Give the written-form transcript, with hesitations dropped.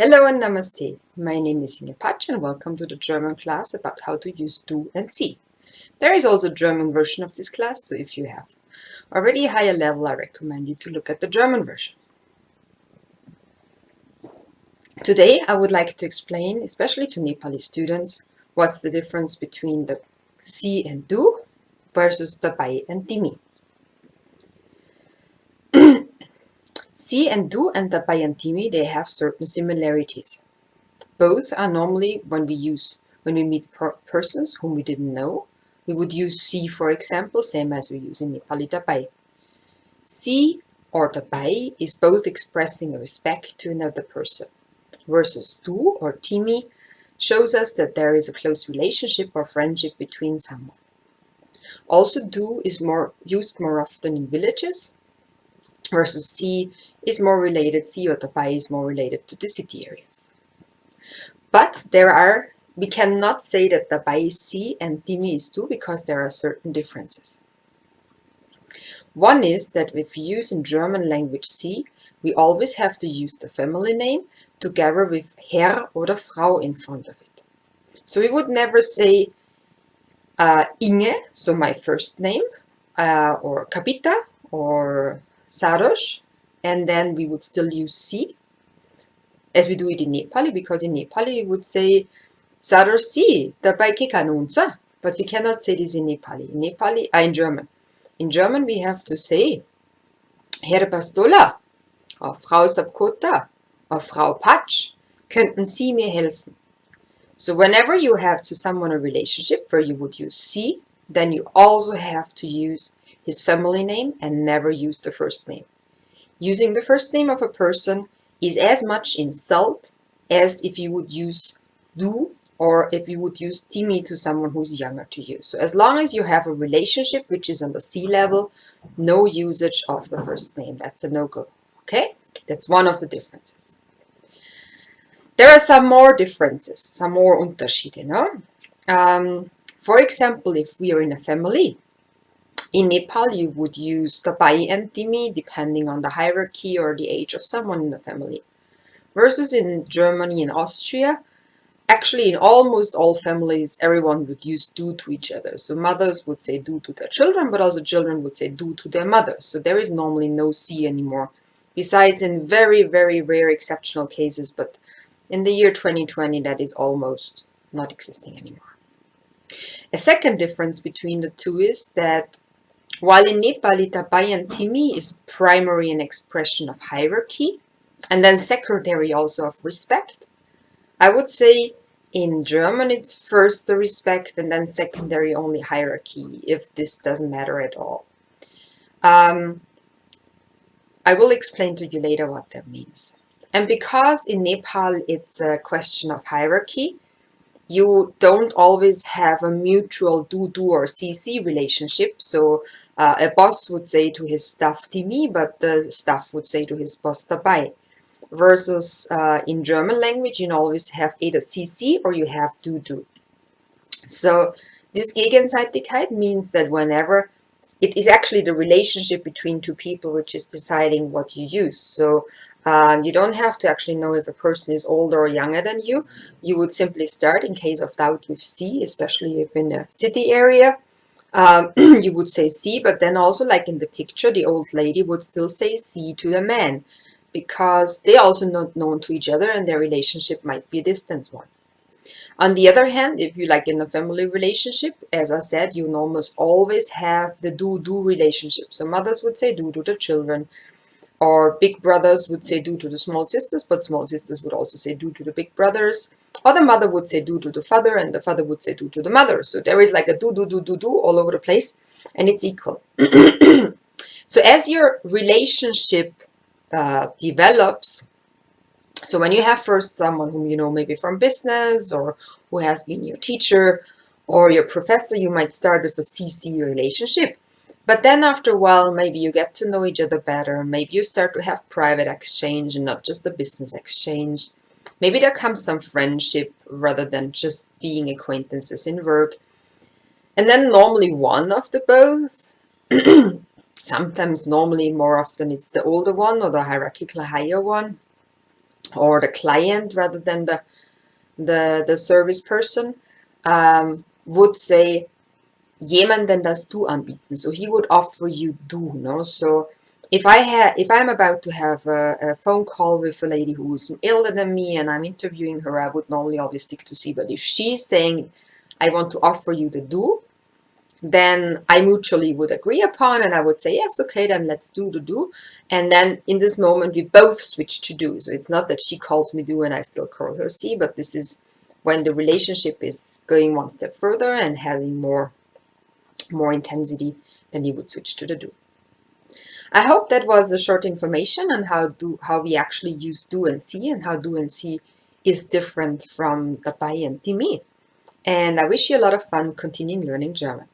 Hello and namaste. My name is Nepal and welcome to the German class about how to use do and see. There is also a German version of this class, so if you have already a higher level, I recommend you to look at the German version. Today I would like to explain, especially to Nepali students, what's the difference between the see and do versus the beiing and timi. See and do and the beiing and timi, they have certain similarities. Both are normally when we meet persons whom we didn't know. We would use see, for example, same as we use in Nepali dabai. See or dabai is both expressing a respect to another person, versus do or timi shows us that there is a close relationship or friendship between someone. Also, do is used more often in villages, versus see is more related, see or dabai is more related to the city areas. But we cannot say that dabai is see and timi is do because there are certain differences. One is that if we use in German language see, we always have to use the family name together with Herr oder Frau in front of it. So we would never say Inge, so my first name, or Kapita or Sarosh, and then we would still use see, as we do it in Nepali, because in Nepali we would say Sarosh si, dabai ke kanunsa, but we cannot say this in Nepali. In German. In German we have to say Herr Bastola, or Frau Sapkota, or Frau Patsch, könnten Sie mir helfen? So whenever you have to someone a relationship where you would use Sie, then you also have to use his family name and never use the first name. Using the first name of a person is as much insult as if you would use du or if you would use timi to someone who's younger to you. So as long as you have a relationship which is on the C level, no usage of the first name. That's a no-go. Okay? That's one of the differences. There are some more differences, some more Unterschiede. No? For example, if we are in a family, in Nepal you would use the beiing and timi depending on the hierarchy or the age of someone in the family. Versus in Germany and Austria, actually in almost all families, everyone would use do to each other. So mothers would say do to their children, but also children would say do to their mothers. So there is normally no see anymore, besides in very, very rare exceptional cases, but in the year 2020 that is almost not existing anymore. A second difference between the two is that while in Nepali dabai and timi is primary an expression of hierarchy, and then secondary also of respect, I would say in German it's first the respect and then secondary only hierarchy, if this doesn't matter at all. I will explain to you later what that means. And because in Nepal it's a question of hierarchy, you don't always have a mutual do or CC relationship. So a boss would say to his staff timi, but the staff would say to his boss dabai. Versus in German language, you always have either CC or you have do. So this Gegenseitigkeit means that whenever it is actually the relationship between two people which is deciding what you use. So you don't have to actually know if a person is older or younger than you. You would simply start, in case of doubt, with see, especially if in a city area. You would say see, but then also like in the picture, the old lady would still say see to the man, because they also not known to each other and their relationship might be a distance one. On the other hand, if you like in a family relationship, as I said, you almost always have the do relationship. So mothers would say do to the children, or big brothers would say do to the small sisters, but small sisters would also say do to the big brothers, or the mother would say do to the father and the father would say do to the mother. So there is like a do all over the place, and it's equal. So as your relationship develops, so when you have first someone whom you know maybe from business or who has been your teacher or your professor, you might start with a CC relationship. But then after a while, maybe you get to know each other better. Maybe you start to have private exchange and not just the business exchange. Maybe there comes some friendship rather than just being acquaintances in work. And then normally one of the both, sometimes normally more often it's the older one or the hierarchical higher one, or the client rather than the service person, would say jemanden das Du anbieten. So he would offer you du, no? So if I'm about to have a phone call with a lady who's older than me and I'm interviewing her, I would normally always stick to sie. But if she's saying, I want to offer you the du, then I mutually would agree upon, and I would say, yes, okay, then let's do the do. And then in this moment, we both switch to do. So it's not that she calls me do and I still call her see, but this is when the relationship is going one step further and having more intensity, then you would switch to the do. I hope that was a short information on how we actually use do and see, and how do and see is different from the bei and die me. And I wish you a lot of fun continuing learning German.